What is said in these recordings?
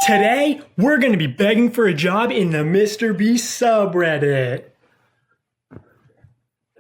Today, we're going to be begging for a job in the Mr. Beast subreddit.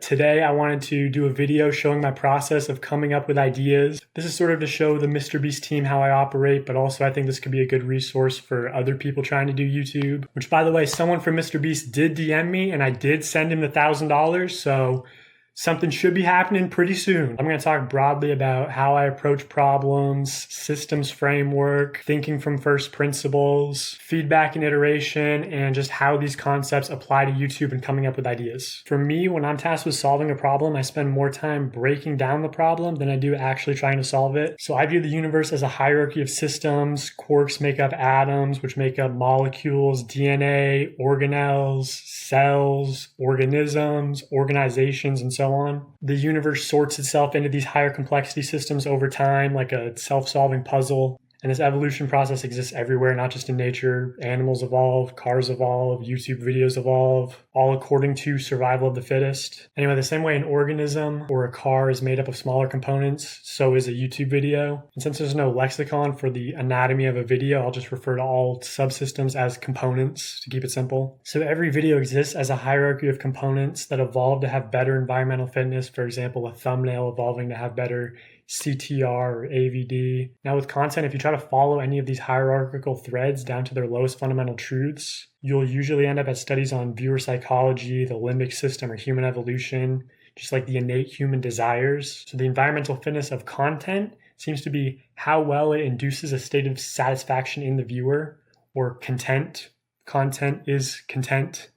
Today, I wanted to do a video showing my process of coming up with ideas. This is sort of to show the Mr. Beast team how I operate, but also I think this could be a good resource for other people trying to do YouTube. Which, by the way, someone from Mr. Beast did DM me, and I did send him the $1,000, so something should be happening pretty soon. I'm going to talk broadly about how I approach problems, systems framework, thinking from first principles, feedback and iteration, and just how these concepts apply to YouTube and coming up with ideas. For me, when I'm tasked with solving a problem, I spend more time breaking down the problem than I do actually trying to solve it. So I view the universe as a hierarchy of systems. Quarks make up atoms, which make up molecules, DNA, organelles, cells, organisms, organizations, and so on. The universe sorts itself into these higher complexity systems over time, like a self-solving puzzle. And this evolution process exists everywhere, not just in nature. Animals evolve, cars evolve, YouTube videos evolve, all according to survival of the fittest. Anyway, the same way an organism or a car is made up of smaller components, so is a YouTube video. And since there's no lexicon for the anatomy of a video, I'll just refer to all subsystems as components to keep it simple. So every video exists as a hierarchy of components that evolve to have better environmental fitness. For example, a thumbnail evolving to have better CTR or AVD. Now with content, if you try to follow any of these hierarchical threads down to their lowest fundamental truths, you'll usually end up at studies on viewer psychology, the limbic system, or human evolution, just like the innate human desires. So the environmental fitness of content seems to be how well it induces a state of satisfaction in the viewer, or content. Content is content.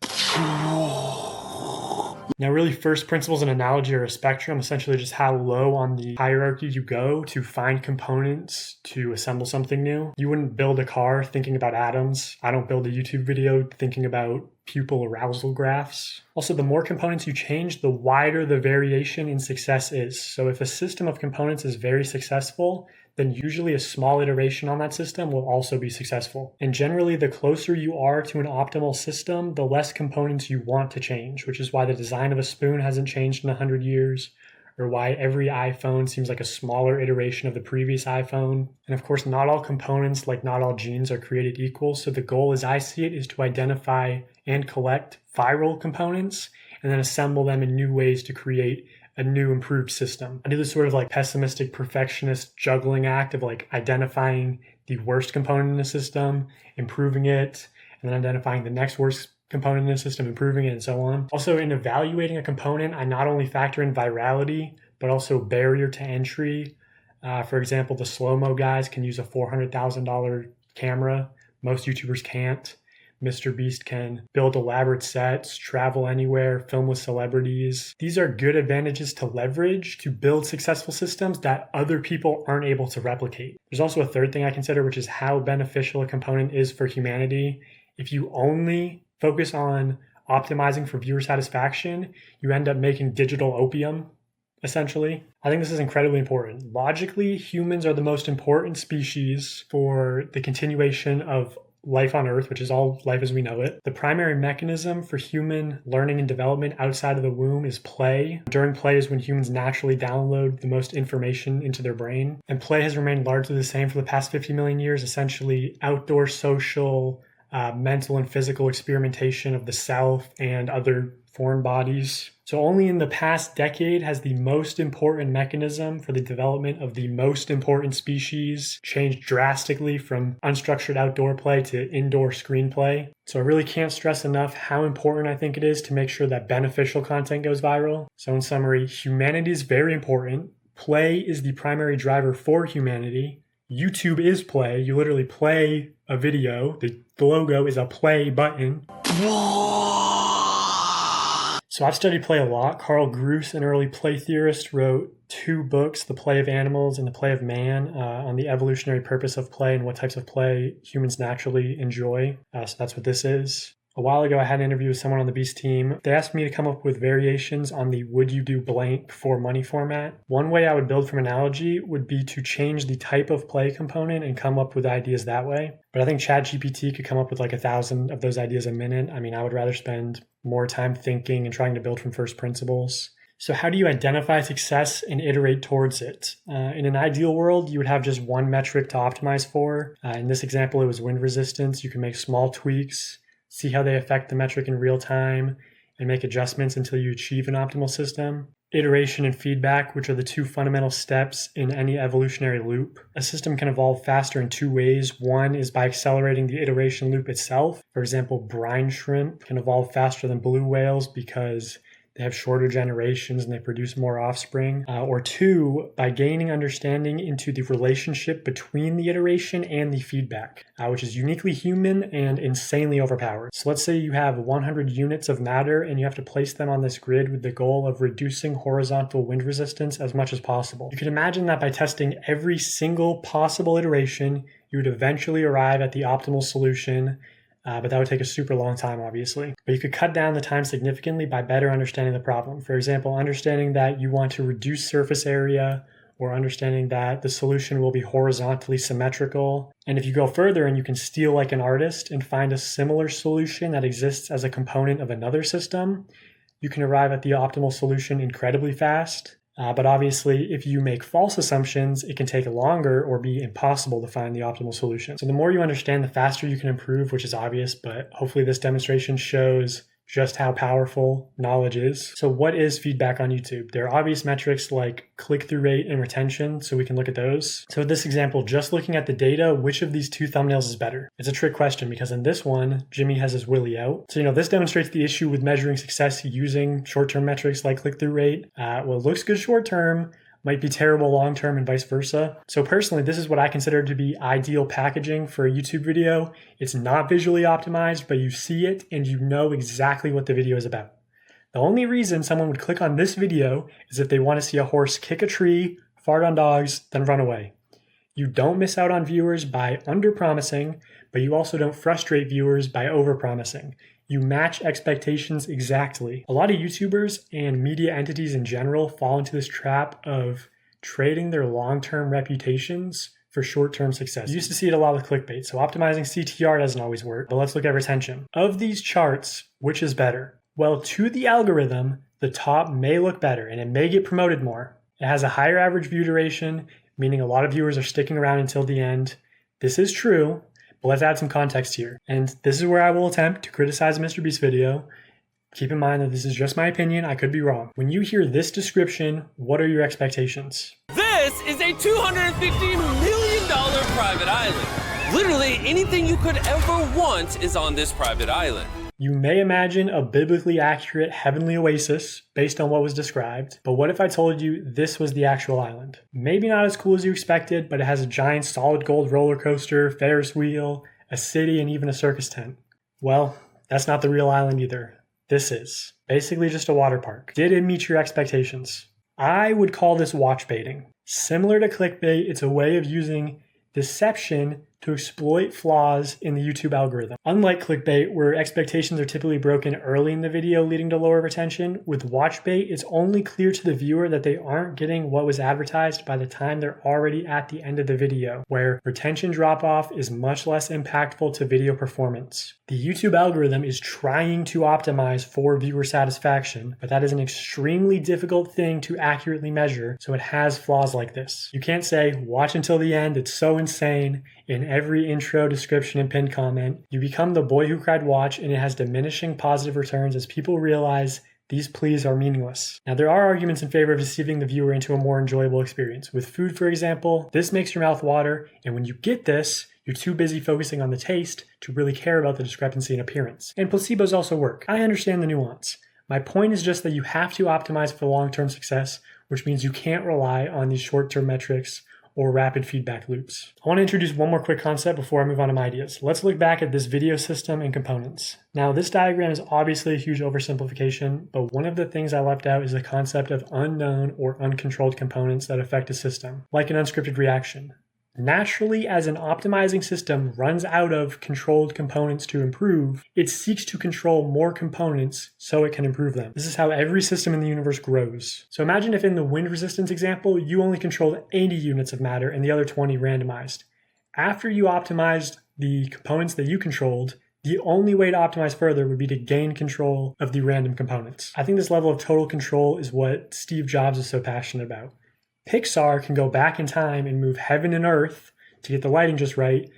Now, really, first principles and analogy are a spectrum, essentially just how low on the hierarchy you go to find components to assemble something new. You wouldn't build a car thinking about atoms. I don't build a YouTube video thinking about pupil arousal graphs. Also, the more components you change, the wider the variation in success is. So if a system of components is very successful, then usually a small iteration on that system will also be successful. And generally, the closer you are to an optimal system, the less components you want to change, which is why the design of a spoon hasn't changed in 100 years, or why every iPhone seems like a smaller iteration of the previous iPhone. And of course, not all components, like not all genes, are created equal. So the goal, as I see it, is to identify and collect viral components and then assemble them in new ways to create a new improved system. I do this sort of like pessimistic perfectionist juggling act of like identifying the worst component in the system, improving it, and then identifying the next worst component in the system, improving it, and so on. Also, in evaluating a component, I not only factor in virality, but also barrier to entry. For example, the slow-mo guys can use a $400,000 camera. Most YouTubers can't. Mr. Beast can build elaborate sets, travel anywhere, film with celebrities. These are good advantages to leverage to build successful systems that other people aren't able to replicate. There's also a third thing I consider, which is how beneficial a component is for humanity. If you only focus on optimizing for viewer satisfaction, you end up making digital opium, essentially. I think this is incredibly important. Logically, humans are the most important species for the continuation of life on Earth, which is all life as we know it. The primary mechanism for human learning and development outside of the womb is play. During play is when humans naturally download the most information into their brain. And play has remained largely the same for the past 50 million years, essentially outdoor social, mental and physical experimentation of the self and other foreign bodies. So only in the past decade has the most important mechanism for the development of the most important species changed drastically from unstructured outdoor play to indoor screenplay. So I really can't stress enough how important I think it is to make sure that beneficial content goes viral. So in summary, humanity is very important. Play is the primary driver for humanity. YouTube is play. You literally play a video. The logo is a play button. So I've studied play a lot. Carl Groos, an early play theorist, wrote 2 books, The Play of Animals and The Play of Man, on the evolutionary purpose of play and what types of play humans naturally enjoy. So that's what this is. A while ago, I had an interview with someone on the Beast team. They asked me to come up with variations on the would you do blank for money format. One way I would build from analogy would be to change the type of play component and come up with ideas that way. But I think ChatGPT could come up with like 1,000 of those ideas a minute. I mean, I would rather spend more time thinking and trying to build from first principles. So how do you identify success and iterate towards it? In an ideal world, you would have just one metric to optimize for. In this example, it was wind resistance. You can make small tweaks, see how they affect the metric in real time, and make adjustments until you achieve an optimal system. Iteration and feedback, which are the two fundamental steps in any evolutionary loop. A system can evolve faster in two ways. One is by accelerating the iteration loop itself. For example, brine shrimp can evolve faster than blue whales because they have shorter generations and they produce more offspring. Or two, by gaining understanding into the relationship between the iteration and the feedback, which is uniquely human and insanely overpowered. So let's say you have 100 units of matter and you have to place them on this grid with the goal of reducing horizontal wind resistance as much as possible. You can imagine that by testing every single possible iteration, you would eventually arrive at the optimal solution. But that would take a super long time, obviously. But you could cut down the time significantly by better understanding the problem. For example, understanding that you want to reduce surface area, or understanding that the solution will be horizontally symmetrical. And if you go further and you can steal like an artist and find a similar solution that exists as a component of another system, you can arrive at the optimal solution incredibly fast. But obviously, if you make false assumptions, it can take longer or be impossible to find the optimal solution. So the more you understand, the faster you can improve, which is obvious, but hopefully this demonstration shows just how powerful knowledge is. So what is feedback on YouTube? There are obvious metrics like click-through rate and retention, so we can look at those. So in this example, just looking at the data, which of these two thumbnails is better? It's a trick question because in this one, Jimmy has his willy out. So, this demonstrates the issue with measuring success using short-term metrics like click-through rate. Well, it looks good short-term, might be terrible long-term and vice versa. So personally, this is what I consider to be ideal packaging for a YouTube video. It's not visually optimized, but you see it and you know exactly what the video is about. The only reason someone would click on this video is if they want to see a horse kick a tree, fart on dogs, then run away. You don't miss out on viewers by under-promising, but you also don't frustrate viewers by over-promising. You match expectations exactly. A lot of YouTubers and media entities in general fall into this trap of trading their long-term reputations for short-term success. You used to see it a lot with clickbait, so optimizing CTR doesn't always work, but let's look at retention. Of these charts, which is better? Well, to the algorithm, the top may look better and it may get promoted more. It has a higher average view duration, meaning a lot of viewers are sticking around until the end. This is true. But let's add some context here. And this is where I will attempt to criticize a Mr. Beast video. Keep in mind that this is just my opinion. I could be wrong. When you hear this description, what are your expectations? This is a $250 million private island. Literally anything you could ever want is on this private island. You may imagine a biblically accurate heavenly oasis based on what was described, but what if I told you this was the actual island? Maybe not as cool as you expected, but it has a giant solid gold roller coaster, Ferris wheel, a city, and even a circus tent. Well, that's not the real island either. This is basically just a water park. Did it meet your expectations? I would call this watch baiting. Similar to clickbait, it's a way of using deception to exploit flaws in the YouTube algorithm. Unlike clickbait, where expectations are typically broken early in the video leading to lower retention, with watchbait, it's only clear to the viewer that they aren't getting what was advertised by the time they're already at the end of the video, where retention drop-off is much less impactful to video performance. The YouTube algorithm is trying to optimize for viewer satisfaction, but that is an extremely difficult thing to accurately measure, so it has flaws like this. You can't say, watch until the end, it's so insane, in every intro, description, and pinned comment. You become the boy who cried watch, and it has diminishing positive returns as people realize these pleas are meaningless. Now, there are arguments in favor of deceiving the viewer into a more enjoyable experience. With food, for example, this makes your mouth water, and when you get this, you're too busy focusing on the taste to really care about the discrepancy in appearance. And placebos also work. I understand the nuance. My point is just that you have to optimize for long-term success, which means you can't rely on these short-term metrics or rapid feedback loops. I want to introduce one more quick concept before I move on to my ideas. Let's look back at this video system and components. Now, this diagram is obviously a huge oversimplification, but one of the things I left out is the concept of unknown or uncontrolled components that affect a system, like an unscripted reaction. Naturally, as an optimizing system runs out of controlled components to improve, it seeks to control more components so it can improve them. This is how every system in the universe grows. So imagine if in the wind resistance example, you only controlled 80 units of matter and the other 20 randomized. After you optimized the components that you controlled, the only way to optimize further would be to gain control of the random components. I think this level of total control is what Steve Jobs is so passionate about. Pixar can go back in time and move heaven and earth to get the lighting just right.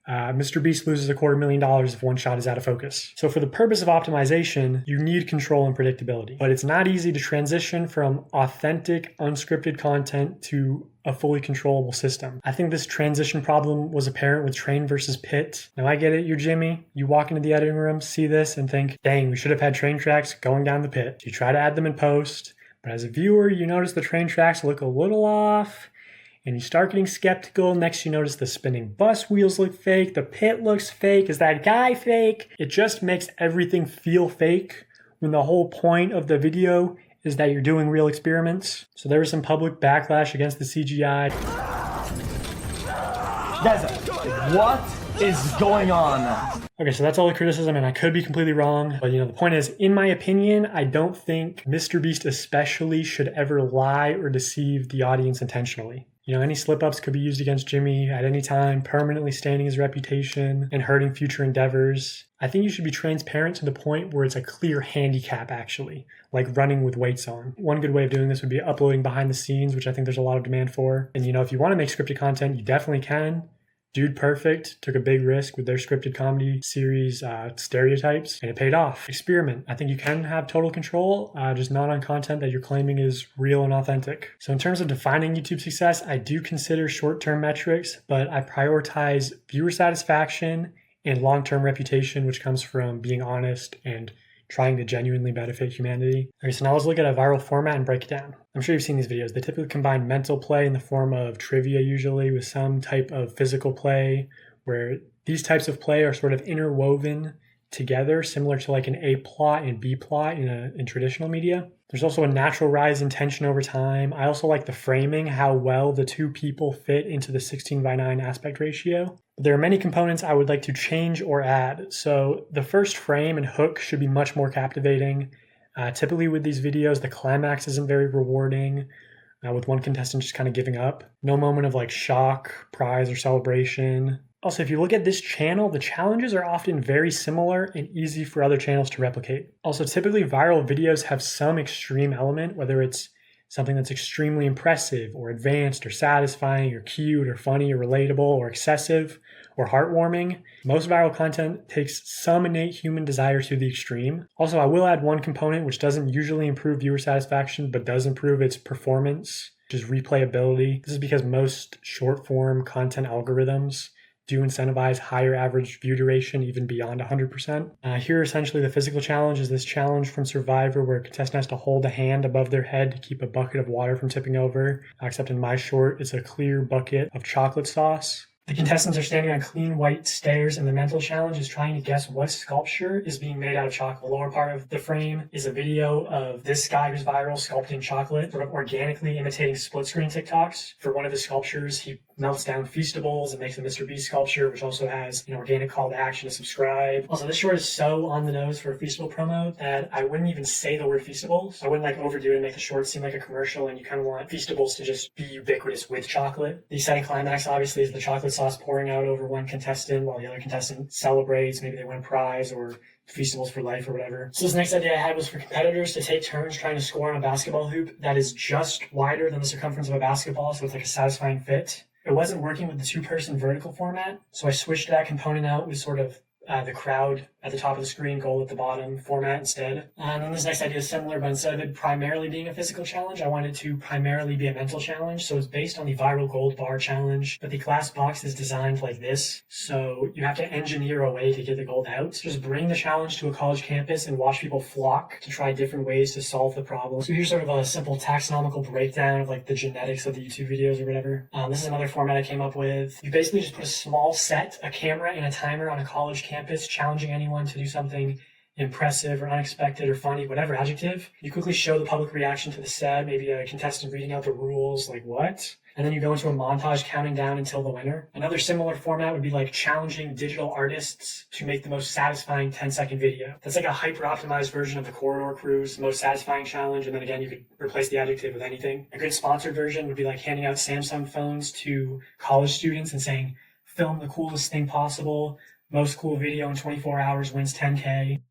Mr. Beast loses $250,000 if one shot is out of focus. So for the purpose of optimization, you need control and predictability. But it's not easy to transition from authentic, unscripted content to a fully controllable system. I think this transition problem was apparent with Train versus Pit. Now I get it, you're Jimmy. You walk into the editing room, see this, and think, dang, we should have had train tracks going down the pit. You try to add them in post, but as a viewer, you notice the train tracks look a little off, and you start getting skeptical. Next, you notice the spinning bus wheels look fake, the pit looks fake, is that guy fake? It just makes everything feel fake when the whole point of the video is that you're doing real experiments. So there was some public backlash against the CGI. Guys, what is going on? Okay, so that's all the criticism, and I could be completely wrong. But, the point is, in my opinion, I don't think Mr. Beast especially should ever lie or deceive the audience intentionally. Any slip-ups could be used against Jimmy at any time, permanently staining his reputation and hurting future endeavors. I think you should be transparent to the point where it's a clear handicap, actually, like running with weights on. One good way of doing this would be uploading behind the scenes, which I think there's a lot of demand for. And, if you want to make scripted content, you definitely can. Dude Perfect took a big risk with their scripted comedy series, Stereotypes, and it paid off. Experiment. I think you can have total control, just not on content that you're claiming is real and authentic. So in terms of defining YouTube success, I do consider short-term metrics, but I prioritize viewer satisfaction and long-term reputation, which comes from being honest and trying to genuinely benefit humanity. Okay, so now let's look at a viral format and break it down. I'm sure you've seen these videos. They typically combine mental play in the form of trivia usually with some type of physical play, where these types of play are sort of interwoven together, similar to like an A plot and B plot in traditional media. There's also a natural rise in tension over time. I also like the framing, how well the two people fit into the 16:9 aspect ratio. There are many components I would like to change or add. So the first frame and hook should be much more captivating. Typically with these videos, the climax isn't very rewarding, with one contestant just kind of giving up. No moment of like shock, prize, or celebration. Also, if you look at this channel, the challenges are often very similar and easy for other channels to replicate. Also, typically viral videos have some extreme element, whether it's something that's extremely impressive or advanced or satisfying or cute or funny or relatable or excessive or heartwarming. Most viral content takes some innate human desire to the extreme. Also, I will add one component which doesn't usually improve viewer satisfaction but does improve its performance, which is replayability. This is because most short form content algorithms do incentivize higher average view duration, even beyond 100%. Here, essentially, the physical challenge is this challenge from Survivor where a contestant has to hold a hand above their head to keep a bucket of water from tipping over. Except in my short, it's a clear bucket of chocolate sauce. The contestants are standing on clean white stairs, and the mental challenge is trying to guess what sculpture is being made out of chocolate. The lower part of the frame is a video of this guy who's viral sculpting chocolate, sort of organically imitating split-screen TikToks. For one of his sculptures, he melts down Feastables and makes a Mr. Beast sculpture, which also has an organic call to action to subscribe. Also, this short is so on the nose for a Feastable promo that I wouldn't even say the word Feastables. I wouldn't overdo it and make the short seem like a commercial, and you kind of want Feastables to just be ubiquitous with chocolate. The exciting climax, obviously, is the chocolate sauce pouring out over one contestant while the other contestant celebrates. Maybe they win a prize or Feastables for life or whatever. So this next idea I had was for competitors to take turns trying to score on a basketball hoop that is just wider than the circumference of a basketball, so it's like a satisfying fit. It wasn't working with the two-person vertical format, so I switched that component out with sort of the crowd at the top of the screen, goal at the bottom format instead. And then this next idea is similar, but instead of it primarily being a physical challenge, I wanted to primarily be a mental challenge. So it's based on the viral gold bar challenge, but the glass box is designed like this. So you have to engineer a way to get the gold out. So just bring the challenge to a college campus and watch people flock to try different ways to solve the problem. So here's sort of a simple taxonomical breakdown of like the genetics of the YouTube videos or whatever. This is another format I came up with. You basically just put a small set, a camera, and a timer on a college campus, challenging anyone to do something impressive or unexpected or funny, whatever adjective. You quickly show the public reaction to the set, maybe a contestant reading out the rules, like what? And then you go into a montage counting down until the winner. Another similar format would be like challenging digital artists to make the most satisfying 10-second video. That's like a hyper-optimized version of the Corridor Crew's most satisfying challenge. And then again, you could replace the adjective with anything. A good sponsored version would be like handing out Samsung phones to college students and saying, film the coolest thing possible. Most cool video in 24 hours wins $10K.